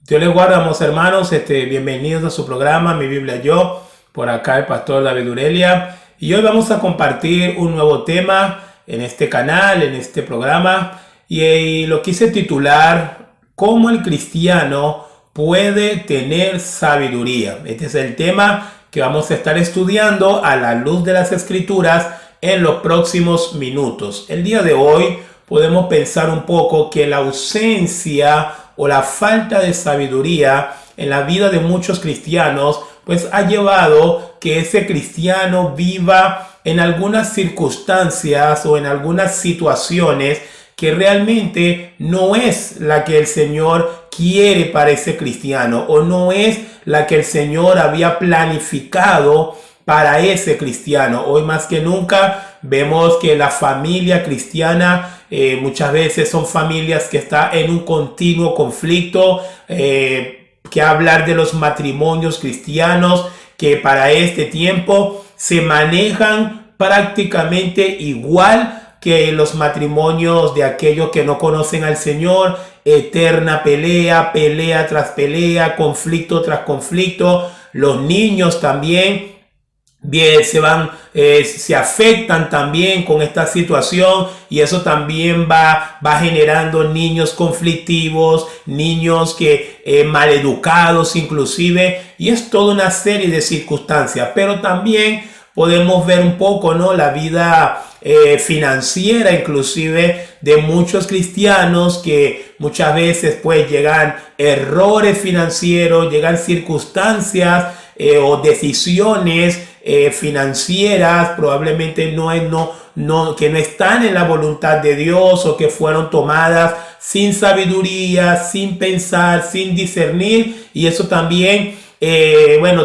Dios les guarda, amados hermanos. Bienvenidos a su programa, Mi Biblia Yo. Por acá el pastor David Urelia. Y hoy vamos a compartir un nuevo tema en este canal, en este programa. Y lo quise titular, ¿cómo el cristiano puede tener sabiduría? Este es el tema que vamos a estar estudiando a la luz de las Escrituras en los próximos minutos. El día de hoy podemos pensar un poco que la ausencia o la falta de sabiduría en la vida de muchos cristianos pues ha llevado que ese cristiano viva en algunas circunstancias o en algunas situaciones que realmente no es la que el Señor quiere para ese cristiano, o no es la que el Señor había planificado para ese cristiano. Hoy más que nunca vemos que la familia cristiana muchas veces son familias que están en un continuo conflicto, que hablar de los matrimonios cristianos que para este tiempo se manejan prácticamente igual que los matrimonios de aquellos que no conocen al Señor. Eterna pelea, pelea tras pelea, conflicto tras conflicto. Los niños también bien, se afectan también con esta situación, y eso también va generando niños conflictivos, niños que maleducados inclusive, y es toda una serie de circunstancias. Pero también podemos ver un poco, ¿no?, la vida financiera inclusive de muchos cristianos, que muchas veces pues llegan errores financieros, llegan circunstancias o decisiones financieras probablemente que no están en la voluntad de Dios, o que fueron tomadas sin sabiduría, sin pensar, sin discernir, y eso también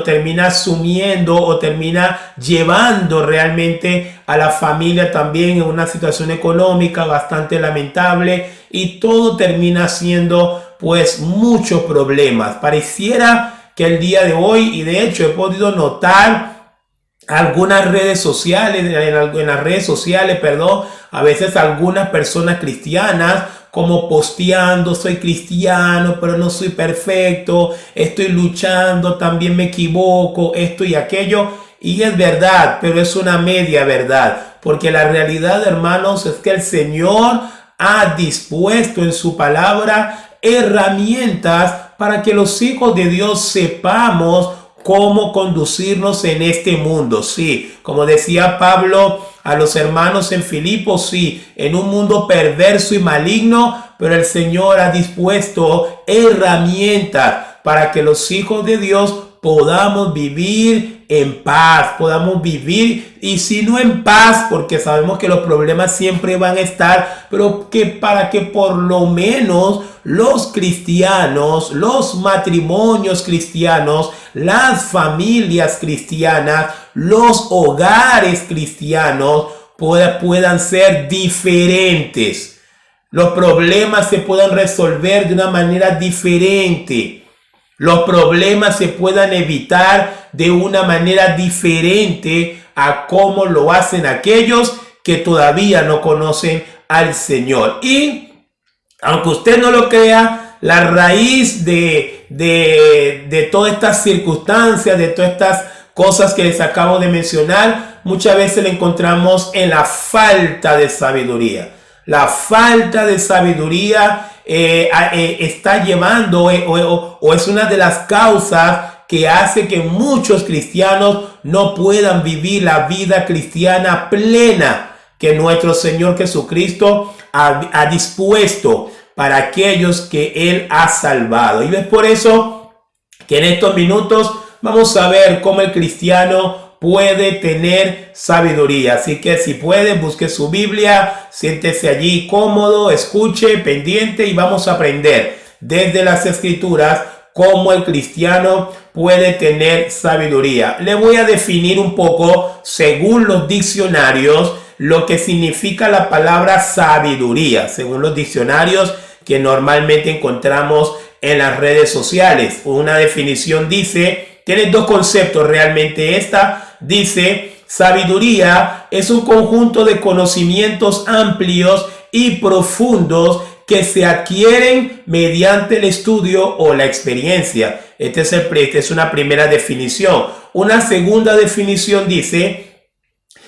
termina sumiendo o termina llevando realmente a la familia también en una situación económica bastante lamentable, y todo termina siendo pues muchos problemas. Pareciera que el día de hoy, y de hecho he podido notar algunas redes sociales, en las redes sociales, a veces algunas personas cristianas como posteando: soy cristiano, pero no soy perfecto, estoy luchando, también me equivoco, esto y aquello. Y es verdad, pero es una media verdad, porque la realidad, hermanos, es que el Señor ha dispuesto en su palabra herramientas para que los hijos de Dios sepamos cómo conducirnos en este mundo. Sí, como decía Pablo a los hermanos en Filipos, sí, en un mundo perverso y maligno, pero el Señor ha dispuesto herramientas para que los hijos de Dios podamos vivir en paz, podamos vivir, y si no en paz, porque sabemos que los problemas siempre van a estar, pero que para que por lo menos los cristianos, los matrimonios cristianos, las familias cristianas, los hogares cristianos puedan ser diferentes. Los problemas se puedan resolver de una manera diferente. Los problemas se puedan evitar de una manera diferente a cómo lo hacen aquellos que todavía no conocen al Señor. Y aunque usted no lo crea, la raíz de todas estas circunstancias, de todas estas cosas que les acabo de mencionar, muchas veces la encontramos en la falta de sabiduría. La falta de sabiduría está llevando o es una de las causas que hace que muchos cristianos no puedan vivir la vida cristiana plena que nuestro Señor Jesucristo ha dispuesto para aquellos que Él ha salvado. Y es por eso que en estos minutos vamos a ver cómo el cristiano puede tener sabiduría. Así que si puede, busque su Biblia, siéntese allí cómodo, escuche, pendiente, y vamos a aprender desde las Escrituras cómo el cristiano puede tener sabiduría. Le voy a definir un poco, según los diccionarios, lo que significa la palabra sabiduría, según los diccionarios que normalmente encontramos en las redes sociales. Una definición dice, tiene dos conceptos realmente. Esta dice: sabiduría es un conjunto de conocimientos amplios y profundos que se adquieren mediante el estudio o la experiencia. Esta es una primera definición. Una segunda definición dice: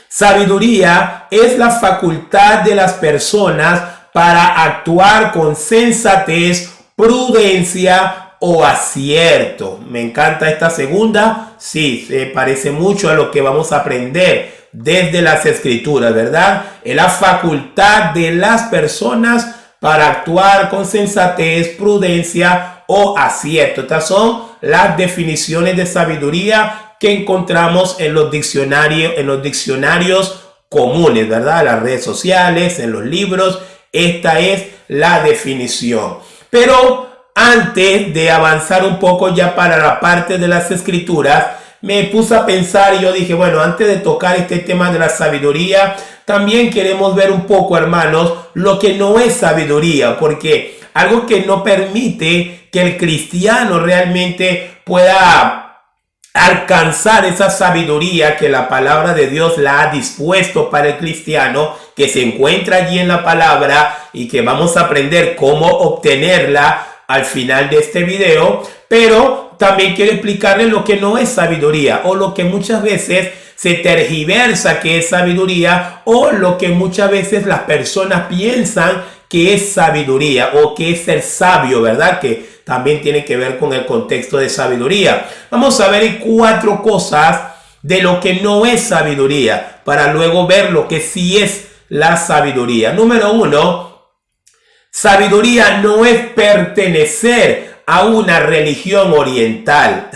sabiduría es la facultad de las personas para actuar con sensatez, prudencia o acierto. Me encanta esta segunda. Sí, se parece mucho a lo que vamos a aprender desde las escrituras, ¿verdad? Es la facultad de las personas para actuar con sensatez, prudencia o acierto. Estas son las definiciones de sabiduría que encontramos en los diccionarios comunes, ¿verdad? En las redes sociales, en los libros. Esta es la definición. Pero antes de avanzar un poco ya para la parte de las escrituras, me puse a pensar y yo dije, bueno, antes de tocar este tema de la sabiduría, también queremos ver un poco, hermanos, lo que no es sabiduría, porque algo que no permite que el cristiano realmente pueda alcanzar esa sabiduría que la palabra de Dios la ha dispuesto para el cristiano, que se encuentra allí en la palabra y que vamos a aprender cómo obtenerla al final de este video. Pero también quiero explicarles lo que no es sabiduría, o lo que muchas veces se tergiversa que es sabiduría, o lo que muchas veces las personas piensan que es sabiduría o que es ser sabio, ¿verdad? Que también tiene que ver con el contexto de sabiduría. Vamos a ver 4 cosas de lo que no es sabiduría, para luego ver lo que sí es la sabiduría. Número 1, sabiduría no es pertenecer a una religión oriental.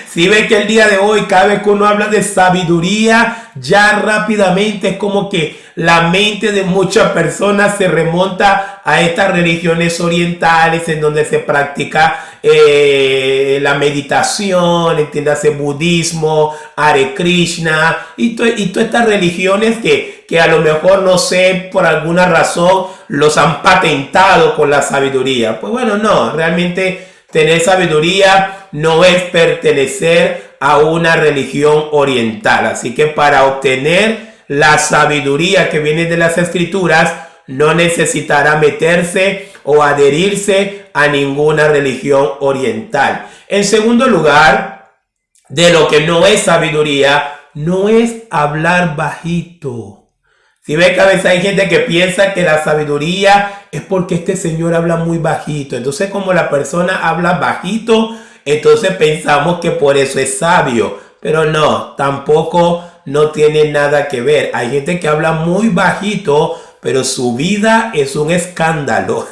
Si ven que el día de hoy, cada vez que uno habla de sabiduría, ya rápidamente es como que la mente de muchas personas se remonta a estas religiones orientales en donde se practica la meditación, entiéndase, budismo, Hare Krishna y todas estas religiones que a lo mejor, no sé, por alguna razón los han patentado con la sabiduría. Pues bueno, no, realmente tener sabiduría no es pertenecer a una religión oriental. Así que para obtener la sabiduría que viene de las escrituras, no necesitará meterse o adherirse a ninguna religión oriental. En segundo lugar, de lo que no es sabiduría, no es hablar bajito. Si ve que a veces hay gente que piensa que la sabiduría es porque este señor habla muy bajito. Entonces, como la persona habla bajito, entonces pensamos que por eso es sabio. Pero no, tampoco, no tiene nada que ver. Hay gente que habla muy bajito, pero su vida es un escándalo.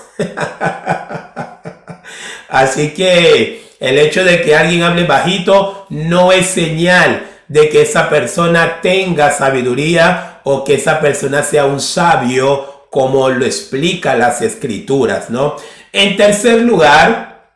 Así que el hecho de que alguien hable bajito no es señal de que esa persona tenga sabiduría o que esa persona sea un sabio, como lo explica las escrituras, ¿no? En tercer lugar,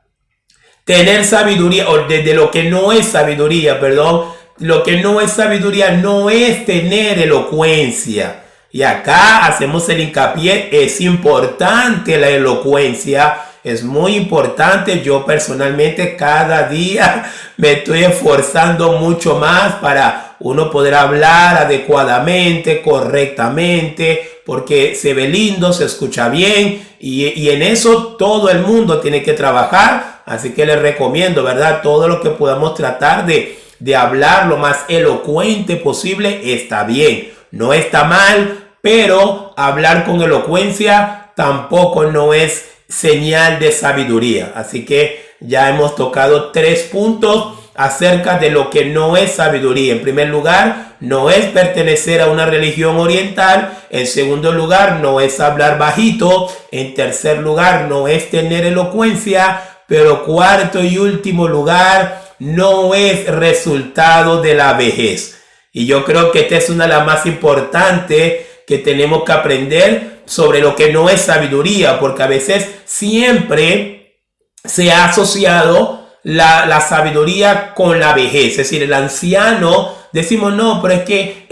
tener sabiduría, o desde lo que no es sabiduría, perdón, lo que no es sabiduría no es tener elocuencia. Y acá hacemos el hincapié, es importante la elocuencia, es muy importante. Yo personalmente cada día me estoy esforzando mucho más para uno poder hablar adecuadamente, correctamente, porque se ve lindo, se escucha bien y en eso todo el mundo tiene que trabajar. Así que les recomiendo, ¿verdad? Todo lo que podamos tratar de hablar lo más elocuente posible está bien, no está mal, pero hablar con elocuencia tampoco no es señal de sabiduría. Así que ya hemos tocado 3 puntos acerca de lo que no es sabiduría. En primer lugar, no es pertenecer a una religión oriental. En segundo lugar, no es hablar bajito. En tercer lugar, no es tener elocuencia. Pero cuarto y último lugar, no es resultado de la vejez. Y yo creo que esta es una de las más importantes que tenemos que aprender sobre lo que no es sabiduría, porque a veces siempre se ha asociado la sabiduría con la vejez. Es decir, el anciano, decimos, no, pero es que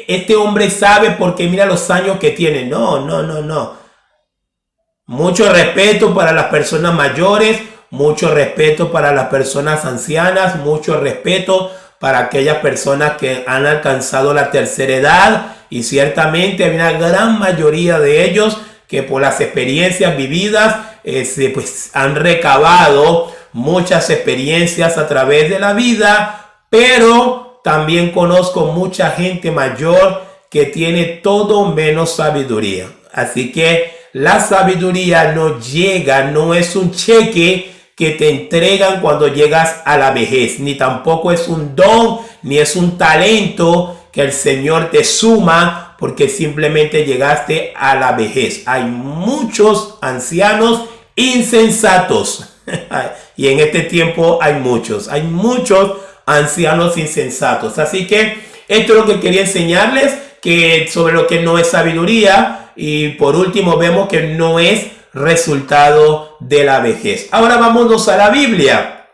este hombre sabe porque mira los años que tiene. No. Mucho respeto para las personas mayores, mucho respeto para las personas ancianas, mucho respeto para aquellas personas que han alcanzado la tercera edad. Y ciertamente hay una gran mayoría de ellos que por las experiencias vividas pues han recabado muchas experiencias a través de la vida, pero también conozco mucha gente mayor que tiene todo menos sabiduría. Así que la sabiduría no llega, no es un cheque que te entregan cuando llegas a la vejez, ni tampoco es un don, ni es un talento que el Señor te suma porque simplemente llegaste a la vejez. Hay muchos ancianos insensatos y en este tiempo hay muchos ancianos insensatos. Así que esto es lo que quería enseñarles, que sobre lo que no es sabiduría, y por último vemos que no es resultado de la vejez. Ahora vámonos a la Biblia.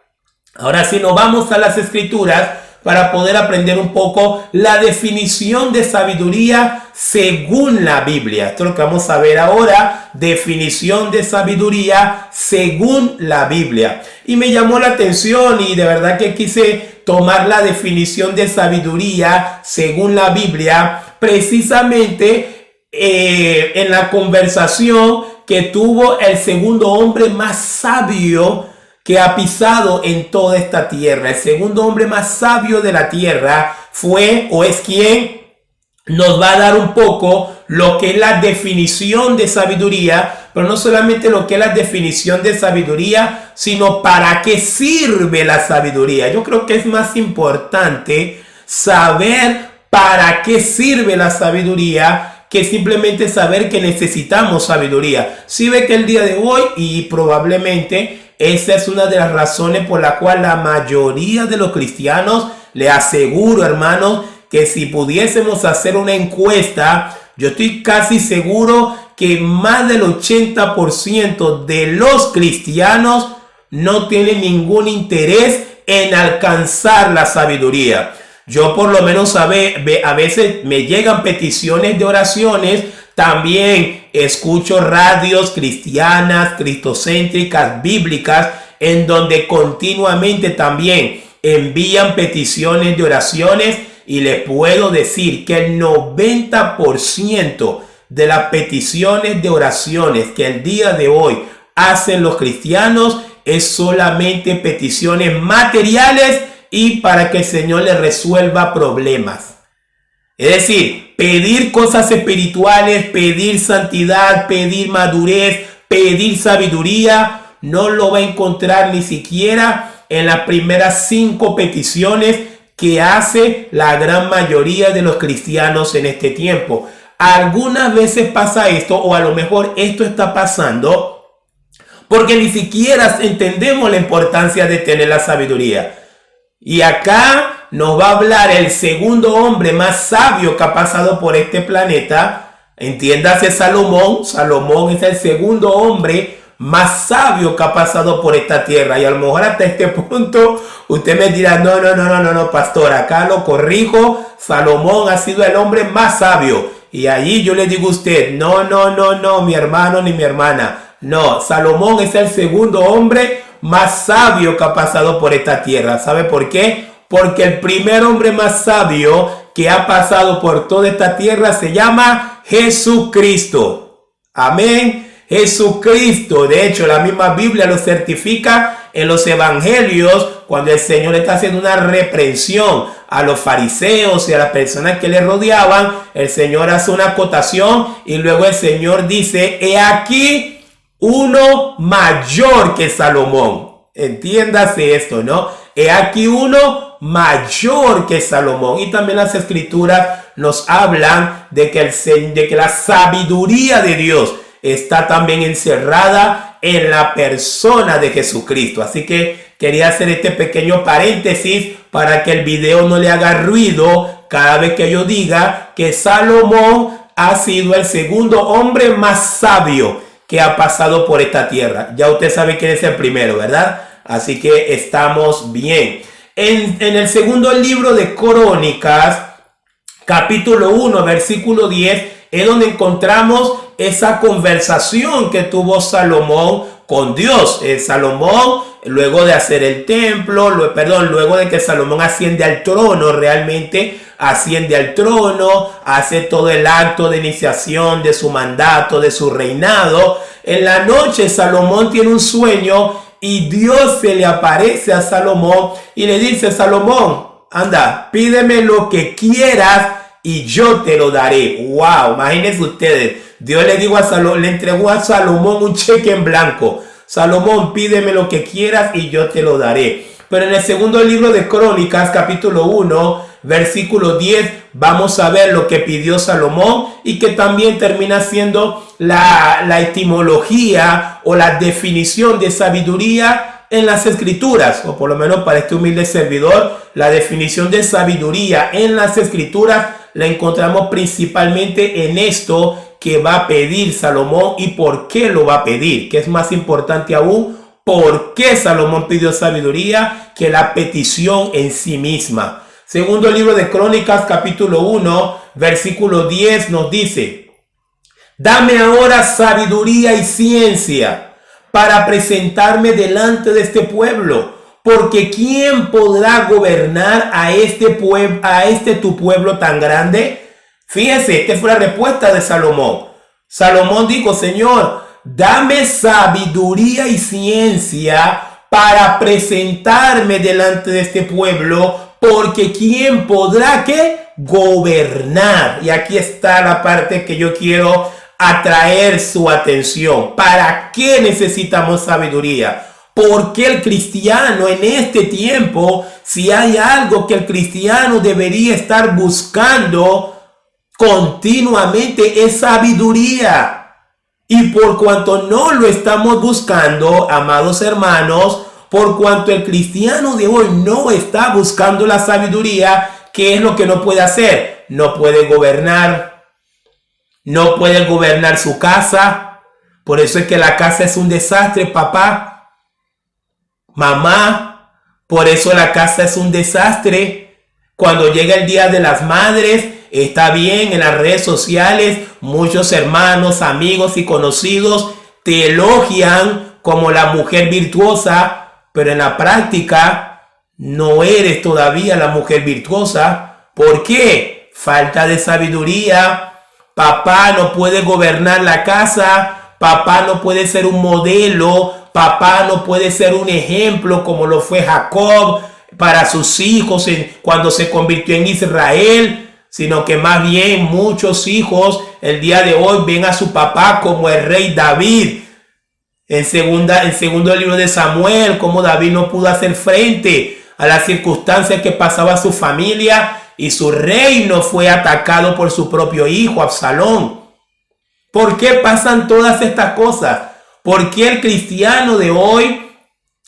Ahora sí nos vamos a las Escrituras para poder aprender un poco la definición de sabiduría según la Biblia. Esto es lo que vamos a ver ahora, definición de sabiduría según la Biblia. Y me llamó la atención y de verdad que quise tomar la definición de sabiduría según la Biblia precisamente en la conversación que tuvo el segundo hombre más sabio que ha pisado en toda esta tierra. El segundo hombre más sabio de la tierra fue o es quien nos va a dar un poco lo que es la definición de sabiduría, pero no solamente lo que es la definición de sabiduría, sino para qué sirve la sabiduría. Yo creo que es más importante saber para qué sirve la sabiduría que simplemente saber que necesitamos sabiduría. Si ve que el día de hoy, y probablemente esa es una de las razones por la cual la mayoría de los cristianos, le aseguro, hermanos, que si pudiésemos hacer una encuesta, yo estoy casi seguro que más del 80% de los cristianos no tienen ningún interés en alcanzar la sabiduría. Yo por lo menos a veces me llegan peticiones de oraciones, también escucho radios cristianas, cristocéntricas, bíblicas, en donde continuamente también envían peticiones de oraciones, y les puedo decir que el 90% de las peticiones de oraciones que el día de hoy hacen los cristianos es solamente peticiones materiales y para que el Señor les resuelva problemas. Es decir, pedir cosas espirituales, pedir santidad, pedir madurez, pedir sabiduría, no lo va a encontrar ni siquiera en las primeras 5 peticiones que hace la gran mayoría de los cristianos en este tiempo. Algunas veces pasa esto, o a lo mejor esto está pasando porque ni siquiera entendemos la importancia de tener la sabiduría. Y acá nos va a hablar el segundo hombre más sabio que ha pasado por este planeta. Entiéndase Salomón. Salomón es el segundo hombre más sabio que ha pasado por esta tierra. Y a lo mejor hasta este punto usted me dirá, no, pastor, acá lo corrijo. Salomón ha sido el hombre más sabio. Y allí yo le digo a usted, no, mi hermano ni mi hermana. No, Salomón es el segundo hombre más sabio que ha pasado por esta tierra. ¿Sabe por qué? Porque el primer hombre más sabio que ha pasado por toda esta tierra se llama Jesucristo. Amén. Jesucristo. De hecho, la misma Biblia lo certifica en los evangelios cuando el Señor está haciendo una reprensión a los fariseos y a las personas que le rodeaban. El Señor hace una acotación y luego el Señor dice, he aquí uno mayor que Salomón. Entiéndase esto, ¿no? He aquí uno mayor que Salomón. Y también las escrituras nos hablan de que la sabiduría de Dios está también encerrada en la persona de Jesucristo. Así que quería hacer este pequeño paréntesis para que el video no le haga ruido cada vez que yo diga que Salomón ha sido el segundo hombre más sabio que ha pasado por esta tierra. Ya usted sabe quién es el primero, ¿verdad? Así que estamos bien. En el segundo libro de Crónicas, capítulo 1, versículo 10, es donde encontramos esa conversación que tuvo Salomón con Dios. Salomón, luego de hacer el templo, luego de que Salomón asciende al trono realmente, asciende al trono, hace todo el acto de iniciación de su mandato, de su reinado. En la noche Salomón tiene un sueño y Dios se le aparece a Salomón y le dice: Salomón, anda, pídeme lo que quieras y yo te lo daré. Wow, imagínense ustedes, Dios le entregó a Salomón un cheque en blanco. Salomón, pídeme lo que quieras y yo te lo daré. Pero en el segundo libro de Crónicas, capítulo 1, versículo 10, vamos a ver lo que pidió Salomón y que también termina siendo la etimología o la definición de sabiduría en las escrituras, o por lo menos para este humilde servidor, la definición de sabiduría en las escrituras la encontramos principalmente en esto que va a pedir Salomón y por qué lo va a pedir, que es más importante aún, por qué Salomón pidió sabiduría que la petición en sí misma. Segundo libro de Crónicas, capítulo 1, versículo 10 nos dice: dame ahora sabiduría y ciencia para presentarme delante de este pueblo, porque ¿quién podrá gobernar a este tu pueblo tan grande? Fíjese, esta fue la respuesta de Salomón. Salomón dijo: Señor, dame sabiduría y ciencia para presentarme delante de este pueblo, porque ¿quién podrá gobernar? Y aquí está la parte que yo quiero atraer su atención. ¿Para qué necesitamos sabiduría? Porque el cristiano en este tiempo, si hay algo que el cristiano debería estar buscando continuamente, es sabiduría. Y por cuanto no lo estamos buscando, amados hermanos, por cuanto el cristiano de hoy no está buscando la sabiduría, ¿qué es lo que no puede hacer? No puede gobernar, no puede gobernar su casa. Por eso es que la casa es un desastre, papá, mamá. Por eso la casa es un desastre. Cuando llega el Día de las Madres, está bien, en las redes sociales muchos hermanos, amigos y conocidos te elogian como la mujer virtuosa, pero en la práctica no eres todavía la mujer virtuosa. ¿Por qué? Falta de sabiduría. Papá no puede gobernar la casa, papá no puede ser un modelo, papá no puede ser un ejemplo como lo fue Jacob para sus hijos cuando se convirtió en Israel, sino que más bien muchos hijos el día de hoy ven a su papá como el rey David. En segundo libro de Samuel, como David no pudo hacer frente a las circunstancias que pasaba su familia y su reino fue atacado por su propio hijo Absalón. ¿Por qué pasan todas estas cosas? ¿Por qué el cristiano de hoy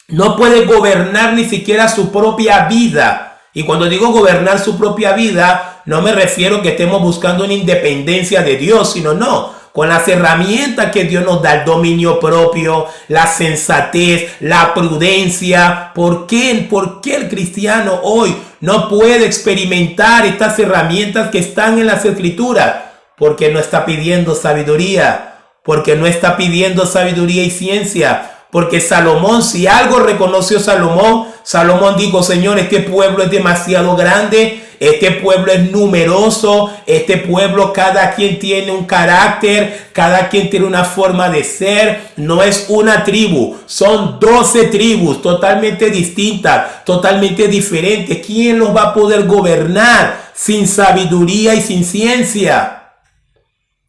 no puede gobernar ni siquiera su propia vida? Y cuando digo gobernar su propia vida, no me refiero que estemos buscando una independencia de Dios, sino con las herramientas que Dios nos da, el dominio propio, la sensatez, la prudencia. ¿Por qué el cristiano hoy no puede experimentar estas herramientas que están en las Escrituras? Porque no está pidiendo sabiduría, porque no está pidiendo sabiduría y ciencia. Porque Salomón, si algo reconoció Salomón dijo: Señor, este pueblo es demasiado grande, este pueblo es numeroso, este pueblo cada quien tiene un carácter, cada quien tiene una forma de ser, no es una tribu, son 12 tribus totalmente distintas, totalmente diferentes. ¿Quién los va a poder gobernar sin sabiduría y sin ciencia?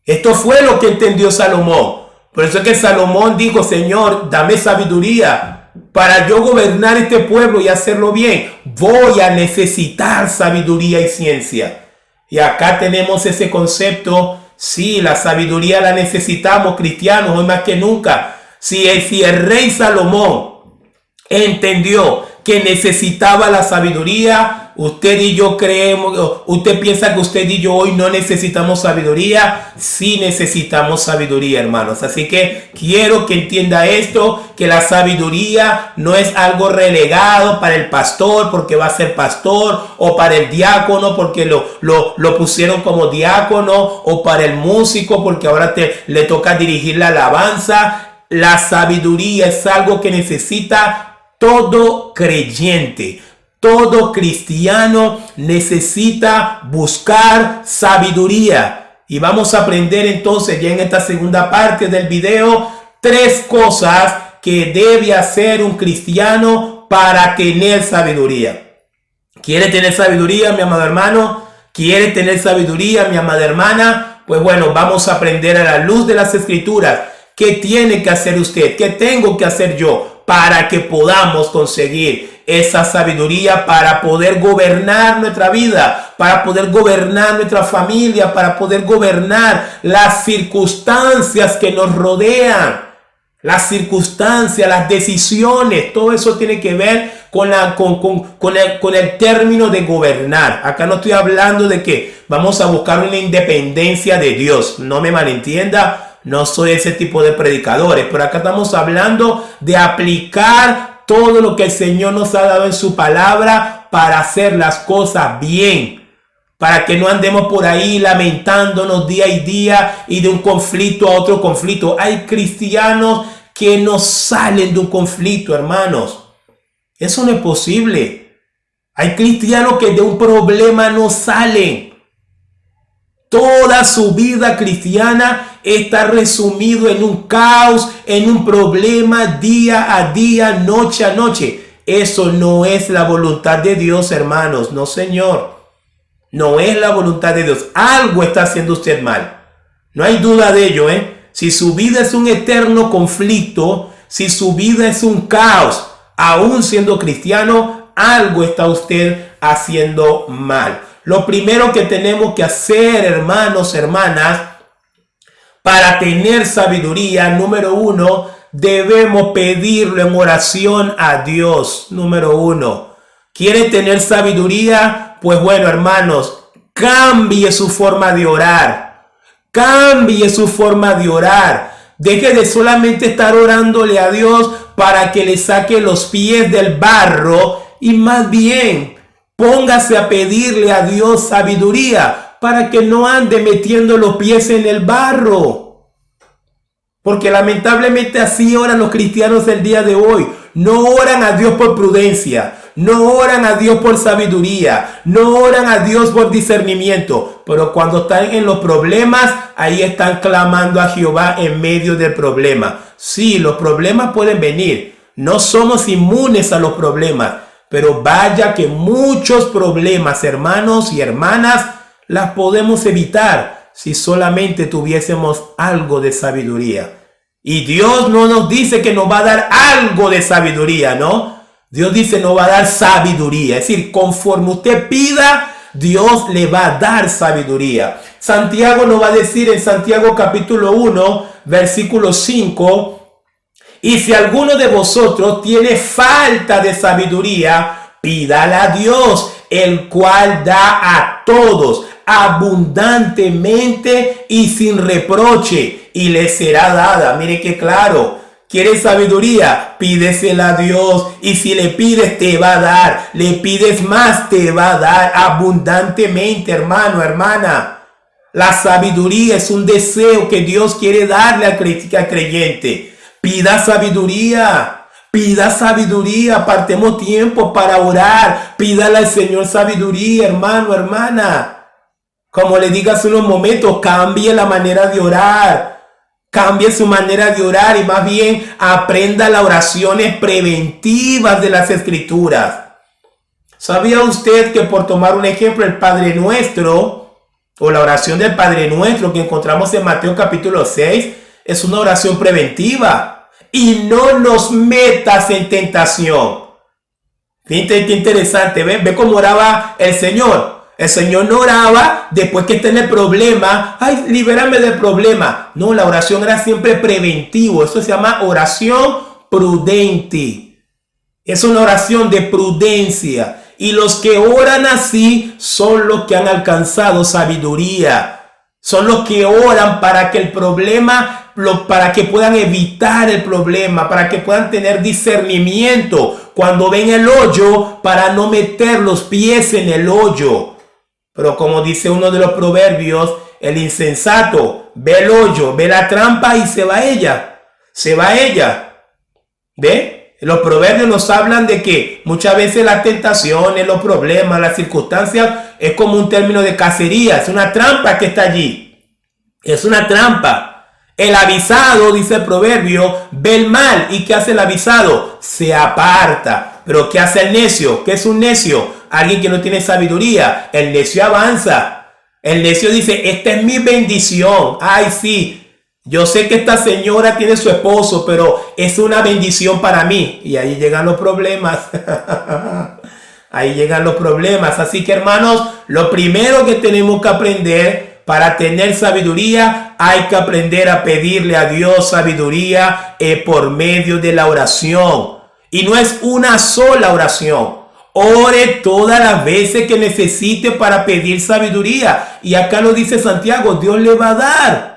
Esto fue lo que entendió Salomón. Por eso es que Salomón dijo: Señor, dame sabiduría para yo gobernar este pueblo y hacerlo bien. Voy a necesitar sabiduría y ciencia. Y acá tenemos ese concepto. Sí, la sabiduría la necesitamos, cristianos, hoy más que nunca. Si el rey Salomón entendió que necesitaba la sabiduría, usted y yo creemos, usted piensa que usted y yo hoy no necesitamos sabiduría. Sí necesitamos sabiduría, hermanos. Así que quiero que entienda esto, que la sabiduría no es algo relegado para el pastor porque va a ser pastor, o para el diácono porque lo pusieron como diácono, o para el músico porque ahora le toca dirigir la alabanza. La sabiduría es algo que necesita todo creyente. Todo cristiano necesita buscar sabiduría. Y vamos a aprender entonces ya en esta segunda parte del video 3 cosas que debe hacer un cristiano para tener sabiduría. ¿Quiere tener sabiduría, mi amado hermano? ¿Quiere tener sabiduría, mi amada hermana? Pues bueno, vamos a aprender a la luz de las Escrituras. ¿Qué tiene que hacer usted? ¿Qué tengo que hacer yo para que podamos conseguir esa sabiduría para poder gobernar nuestra vida, para poder gobernar nuestra familia, para poder gobernar las circunstancias que nos rodean? Las circunstancias, las decisiones, todo eso tiene que ver con el término de gobernar. Acá no estoy hablando de que vamos a buscar una independencia de Dios. No me malentienda, no soy ese tipo de predicadores. Pero acá estamos hablando de aplicar todo lo que el Señor nos ha dado en su palabra para hacer las cosas bien. Para que no andemos por ahí lamentándonos día y día y de un conflicto a otro conflicto. Hay cristianos que no salen de un conflicto, hermanos. Eso no es posible. Hay cristianos que de un problema no salen. Toda su vida cristiana está resumido en un caos, en un problema día a día, noche a noche. Eso no es la voluntad de Dios, hermanos. No, Señor. No es la voluntad de Dios. Algo está haciendo usted mal. No hay duda de ello, Si su vida es un eterno conflicto, si su vida es un caos, aún siendo cristiano, algo está usted haciendo mal. Lo primero que tenemos que hacer, hermanos, hermanas, para tener sabiduría, número 1, debemos pedirlo en oración a Dios. Número 1. ¿Quiere tener sabiduría? Pues bueno, hermanos, cambie su forma de orar. Cambie su forma de orar. Deje de solamente estar orándole a Dios para que le saque los pies del barro y más bien póngase a pedirle a Dios sabiduría para que no ande metiendo los pies en el barro. Porque lamentablemente así oran los cristianos el día de hoy. No oran a Dios por prudencia. No oran a Dios por sabiduría, no oran a Dios por discernimiento, pero cuando están en los problemas, ahí están clamando a Jehová en medio del problema. Sí, los problemas pueden venir, no somos inmunes a los problemas, pero vaya que muchos problemas, hermanos y hermanas, las podemos evitar si solamente tuviésemos algo de sabiduría. Y Dios no nos dice que nos va a dar algo de sabiduría, ¿no? Dios dice no va a dar sabiduría. Es decir, conforme usted pida, Dios le va a dar sabiduría. Santiago nos va a decir en Santiago capítulo 1, versículo 5. Y si alguno de vosotros tiene falta de sabiduría, pídala a Dios, el cual da a todos abundantemente y sin reproche, y le será dada. Mire qué claro. ¿Quieres sabiduría? Pídesela a Dios. Y si le pides, te va a dar. Le pides más, te va a dar abundantemente, hermano, hermana. La sabiduría es un deseo que Dios quiere darle al creyente. Pida sabiduría. Pida sabiduría. Apartemos tiempo para orar. Pídale al Señor sabiduría, hermano, hermana. Como le dije hace unos momentos, cambie la manera de orar. Cambie su manera de orar y más bien aprenda las oraciones preventivas de las Escrituras. ¿Sabía usted que, por tomar un ejemplo, el Padre Nuestro o la oración del Padre Nuestro que encontramos en Mateo capítulo 6 es una oración preventiva? Y no nos metas en tentación. Qué interesante, ve cómo oraba el Señor. El Señor no oraba después que está en el problema. Ay, libérame del problema. No, la oración era siempre preventivo. Eso se llama oración prudente. Es una oración de prudencia. Y los que oran así son los que han alcanzado sabiduría. Son los que oran para que el problema, para que puedan evitar el problema, para que puedan tener discernimiento cuando ven el hoyo, para no meter los pies en el hoyo. Pero como dice uno de los proverbios, el insensato ve el hoyo, ve la trampa y se va ella. Se va ella. ¿Ve? Los proverbios nos hablan de que muchas veces las tentaciones, los problemas, las circunstancias es como un término de cacería, es una trampa que está allí. Es una trampa. El avisado, dice el proverbio, ve el mal. ¿Y qué hace el avisado? Se aparta. Pero ¿qué hace el necio? ¿Qué es un necio? Alguien que no tiene sabiduría. El necio avanza. El necio dice, esta es mi bendición. Ay, sí. Yo sé que esta señora tiene su esposo, pero es una bendición para mí. Y ahí llegan los problemas. Ahí llegan los problemas. Así que, hermanos, lo primero que tenemos que aprender para tener sabiduría, hay que aprender a pedirle a Dios sabiduría por medio de la oración. Y no es una sola oración. Ore todas las veces que necesite para pedir sabiduría. Y acá lo dice Santiago, Dios le va a dar.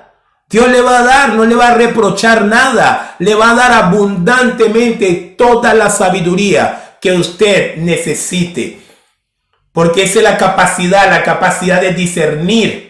Dios le va a dar, no le va a reprochar nada. Le va a dar abundantemente toda la sabiduría que usted necesite. Porque esa es la capacidad de discernir.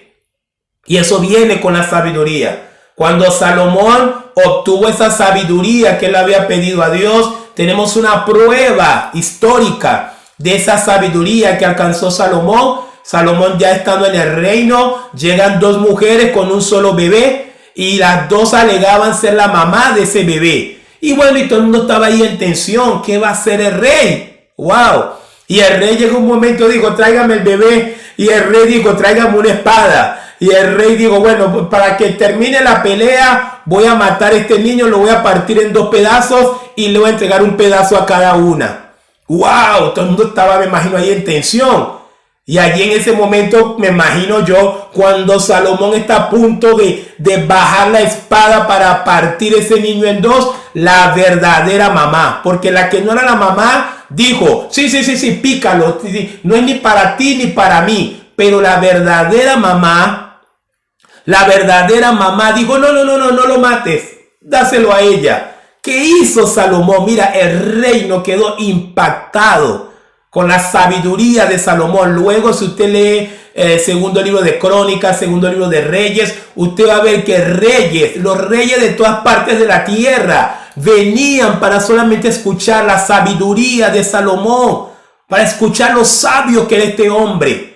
Y eso viene con la sabiduría. Cuando Salomón obtuvo esa sabiduría que él había pedido a Dios, tenemos una prueba histórica de esa sabiduría que alcanzó Salomón. Salomón, ya estando en el reino, llegan dos mujeres con un solo bebé y las dos alegaban ser la mamá de ese bebé. Y bueno, y todo el mundo estaba ahí en tensión. ¿Qué va a hacer el rey? ¡Wow! Y el rey llegó un momento, dijo, tráigame el bebé. Y el rey dijo, tráigame una espada. Y el rey dijo, bueno, para que termine la pelea, voy a matar a este niño, lo voy a partir en 2 pedazos y le voy a entregar un pedazo a cada una. ¡Wow! Todo el mundo estaba, me imagino, ahí en tensión. Y allí en ese momento, me imagino yo, cuando Salomón está a punto de bajar la espada para partir ese niño en 2, la verdadera mamá, porque la que no era la mamá, dijo, sí, pícalo, no es ni para ti ni para mí, pero la verdadera mamá dijo, no lo mates, dáselo a ella. ¿Qué hizo Salomón? Mira, el reino quedó impactado con la sabiduría de Salomón. Luego, si usted lee el segundo libro de Crónicas, segundo libro de Reyes, usted va a ver que los reyes de todas partes de la tierra venían para solamente escuchar la sabiduría de Salomón, para escuchar lo sabio que era este hombre.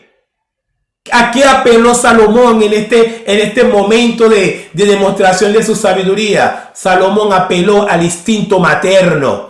¿A qué apeló Salomón en este momento de demostración de su sabiduría? Salomón apeló al instinto materno.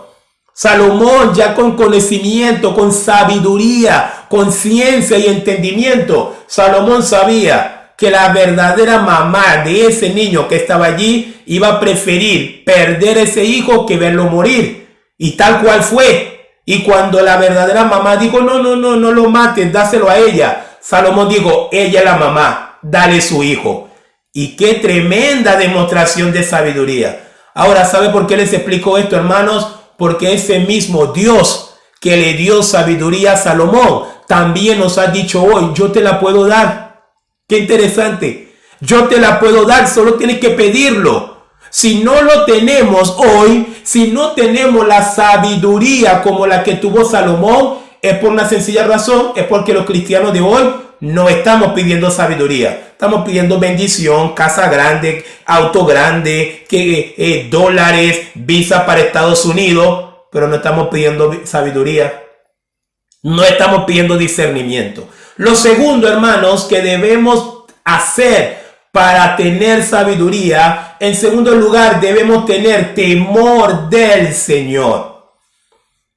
Salomón, ya con conocimiento, con sabiduría, con ciencia y entendimiento, Salomón sabía que la verdadera mamá de ese niño que estaba allí iba a preferir perder ese hijo que verlo morir. Y tal cual fue. Y cuando la verdadera mamá dijo, no lo mates, dáselo a ella, Salomón dijo, ella es la mamá, dale su hijo. Y qué tremenda demostración de sabiduría. Ahora, ¿sabe por qué les explico esto, hermanos? Porque ese mismo Dios que le dio sabiduría a Salomón también nos ha dicho hoy, yo te la puedo dar. Qué interesante. Yo te la puedo dar, solo tienes que pedirlo. Si no lo tenemos hoy, si no tenemos la sabiduría como la que tuvo Salomón, es por una sencilla razón, es porque los cristianos de hoy no estamos pidiendo sabiduría. Estamos pidiendo bendición, casa grande, auto grande, dólares, visa para Estados Unidos, pero no estamos pidiendo sabiduría. No estamos pidiendo discernimiento. Lo segundo, hermanos, que debemos hacer para tener sabiduría, en segundo lugar, debemos tener temor del Señor.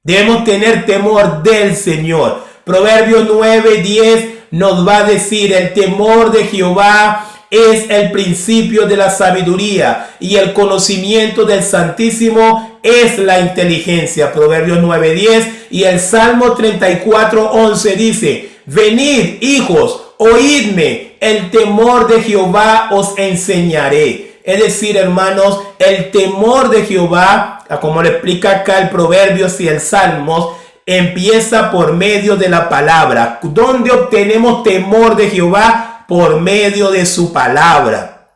Debemos tener temor del Señor. Proverbios 9:10 nos va a decir, el temor de Jehová es el principio de la sabiduría y el conocimiento del Santísimo es la inteligencia. Proverbios 9:10 y el Salmo 34:11 dice, venid, hijos, oídme, el temor de Jehová os enseñaré. Es decir, hermanos, el temor de Jehová, como le explica acá el Proverbios y el Salmos, empieza por medio de la palabra. ¿Dónde obtenemos temor de Jehová? Por medio de su palabra.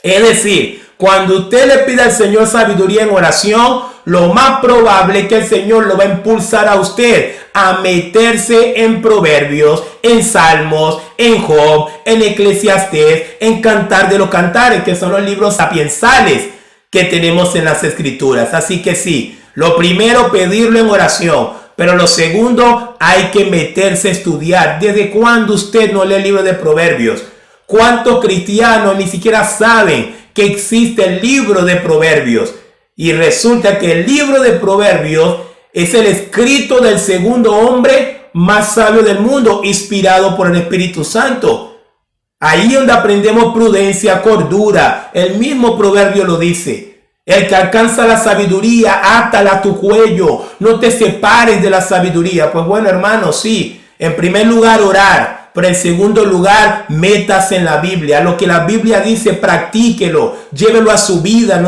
Es decir, cuando usted le pide al Señor sabiduría en oración, lo más probable es que el Señor lo va a impulsar a usted a meterse en Proverbios, en Salmos, en Job, en Eclesiastés, en Cantar de los Cantares, que son los libros sapiensales que tenemos en las Escrituras. Así que sí, Lo primero, pedirlo en oración. Pero lo segundo, hay que meterse a estudiar. ¿Desde cuándo usted no lee el libro de Proverbios? ¿Cuántos cristianos ni siquiera saben que existe el libro de Proverbios? Y resulta que el libro de Proverbios es el escrito del segundo hombre más sabio del mundo, inspirado por el Espíritu Santo. Ahí donde aprendemos prudencia, cordura. El mismo Proverbio lo dice. El que alcanza la sabiduría, átala a tu cuello. No te separes de la sabiduría. Pues bueno, hermano, sí. En primer lugar, orar. Pero en segundo lugar, métase en la Biblia. Lo que la Biblia dice, practíquelo. Llévelo a su vida.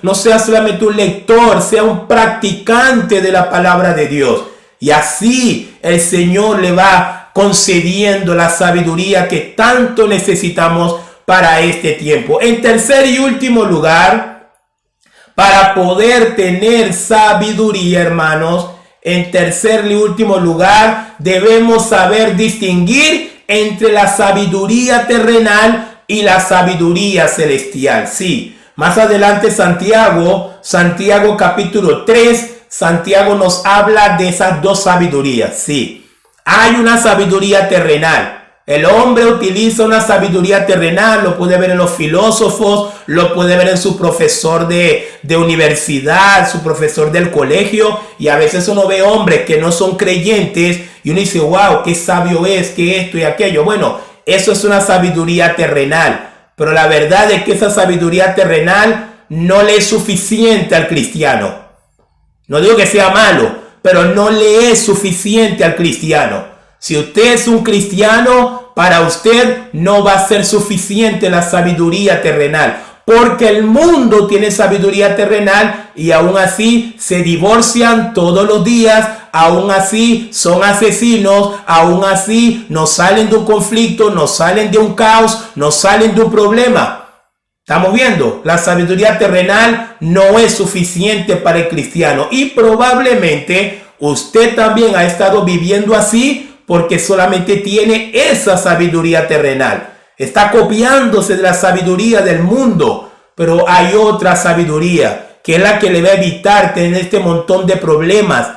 No sea solamente un lector, sea un practicante de la palabra de Dios. Y así el Señor le va concediendo la sabiduría que tanto necesitamos para este tiempo. En tercer y último lugar, para poder tener sabiduría, hermanos, en tercer y último lugar, debemos saber distinguir entre la sabiduría terrenal y la sabiduría celestial. Sí, más adelante Santiago capítulo 3, Santiago nos habla de esas dos sabidurías. Sí, hay una sabiduría terrenal. El hombre utiliza una sabiduría terrenal, lo puede ver en los filósofos, lo puede ver en su profesor de universidad, su profesor del colegio, y a veces uno ve hombres que no son creyentes y uno dice, wow, qué sabio es, que esto y aquello. Bueno, eso es una sabiduría terrenal, pero la verdad es que esa sabiduría terrenal no le es suficiente al cristiano. No digo que sea malo, pero no le es suficiente al cristiano. Si usted es un cristiano, para usted no va a ser suficiente la sabiduría terrenal, porque el mundo tiene sabiduría terrenal y aún así se divorcian todos los días, aún así son asesinos, aún así no salen de un conflicto, no salen de un caos, no salen de un problema. Estamos viendo, la sabiduría terrenal no es suficiente para el cristiano y probablemente usted también ha estado viviendo así porque solamente tiene esa sabiduría terrenal. Está copiándose de la sabiduría del mundo, pero hay otra sabiduría que es la que le va a evitar tener este montón de problemas.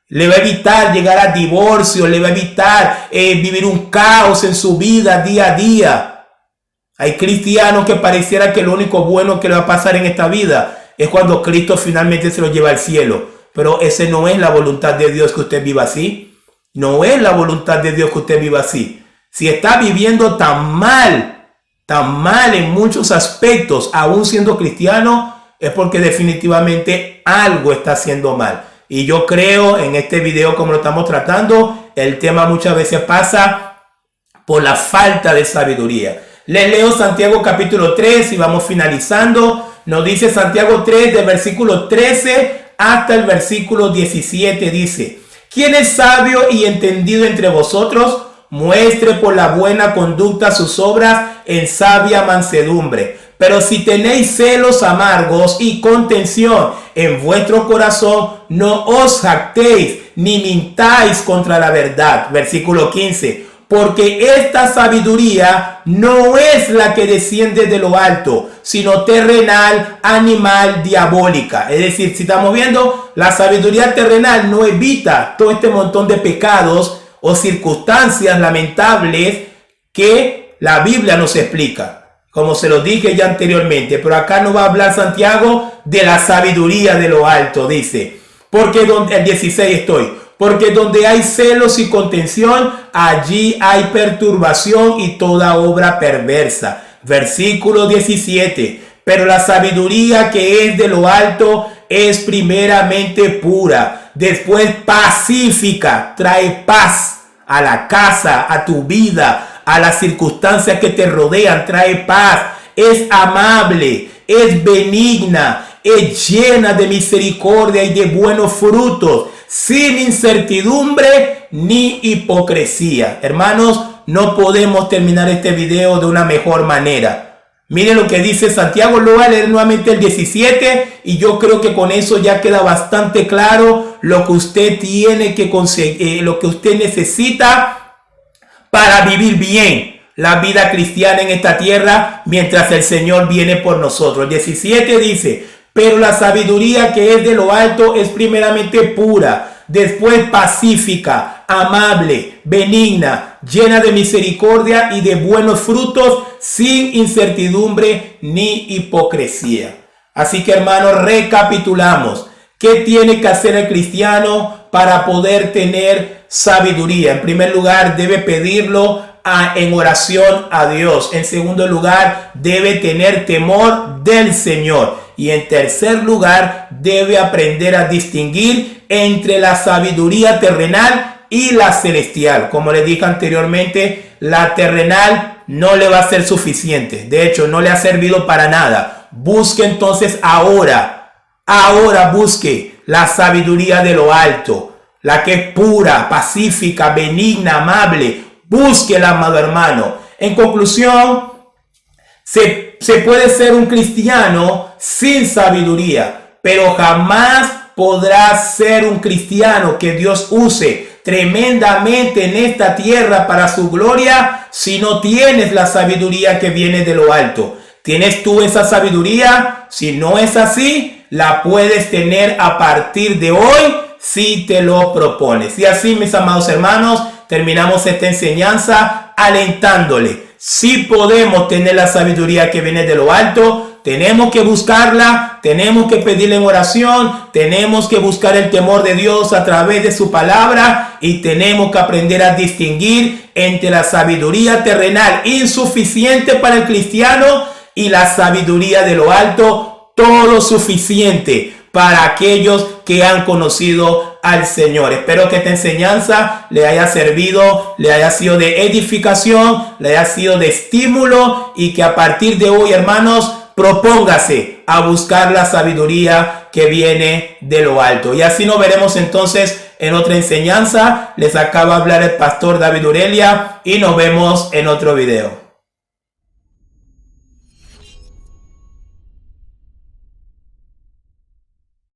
Le va a evitar llegar a divorcio, le va a evitar vivir un caos en su vida día a día. Hay cristianos que pareciera que lo único bueno que le va a pasar en esta vida es cuando Cristo finalmente se lo lleva al cielo. Pero ese no es la voluntad de Dios, que usted viva así. No es la voluntad de Dios que usted viva así. Si está viviendo tan mal en muchos aspectos, aún siendo cristiano, es porque definitivamente algo está haciendo mal. Y yo creo, en este video como lo estamos tratando, el tema muchas veces pasa por la falta de sabiduría. Les leo Santiago capítulo 3 y vamos finalizando. Nos dice Santiago 3 del versículo 13 hasta el versículo 17, dice: ¿Quién es sabio y entendido entre vosotros? Muestre por la buena conducta sus obras en sabia mansedumbre. Pero si tenéis celos amargos y contención en vuestro corazón, no os jactéis ni mintáis contra la verdad. Versículo 15. Porque esta sabiduría no es la que desciende de lo alto, sino terrenal, animal, diabólica. Es decir, si estamos viendo, la sabiduría terrenal no evita todo este montón de pecados o circunstancias lamentables que la Biblia nos explica, como se lo dije ya anteriormente. Pero acá no va a hablar Santiago de la sabiduría de lo alto, dice. Porque el 16 porque donde hay celos y contención, allí hay perturbación y toda obra perversa. Versículo 17. Pero la sabiduría que es de lo alto es primeramente pura, después pacífica, trae paz a la casa, a tu vida, a las circunstancias que te rodean, trae paz, es amable, es benigna, es llena de misericordia y de buenos frutos, sin incertidumbre ni hipocresía. Hermanos, no podemos terminar este video de una mejor manera. Miren lo que dice Santiago. Lo voy a leer nuevamente el 17 y yo creo que con eso ya queda bastante claro lo que usted tiene que conseguir, lo que usted necesita para vivir bien la vida cristiana en esta tierra mientras el Señor viene por nosotros. El 17 dice: Pero la sabiduría que es de lo alto es primeramente pura, después pacífica, amable, benigna, llena de misericordia y de buenos frutos, sin incertidumbre ni hipocresía. Así que, hermanos, recapitulamos. ¿Qué tiene que hacer el cristiano para poder tener sabiduría? En primer lugar, debe pedirlo en oración a Dios. En segundo lugar, debe tener temor del Señor. Y en tercer lugar, debe aprender a distinguir entre la sabiduría terrenal y la celestial. Como les dije anteriormente, la terrenal no le va a ser suficiente. De hecho, no le ha servido para nada. Busque entonces ahora busque la sabiduría de lo alto, la que es pura, pacífica, benigna, amable. Búsquela, amado hermano. En conclusión, se puede ser un cristiano sin sabiduría, pero jamás podrás ser un cristiano que Dios use tremendamente en esta tierra para su gloria si no tienes la sabiduría que viene de lo alto. ¿Tienes tú esa sabiduría? Si no es así, la puedes tener a partir de hoy si te lo propones. Y así, mis amados hermanos, terminamos esta enseñanza alentándole. Si podemos tener la sabiduría que viene de lo alto, tenemos que buscarla, tenemos que pedirle en oración, tenemos que buscar el temor de Dios a través de su palabra y tenemos que aprender a distinguir entre la sabiduría terrenal insuficiente para el cristiano y la sabiduría de lo alto todo suficiente para aquellos que han conocido al Señor. Espero que esta enseñanza le haya servido, le haya sido de edificación, le haya sido de estímulo y que a partir de hoy, hermanos, propóngase a buscar la sabiduría que viene de lo alto. Y así nos veremos entonces en otra enseñanza. Les acaba de hablar el pastor David Urelia y nos vemos en otro video.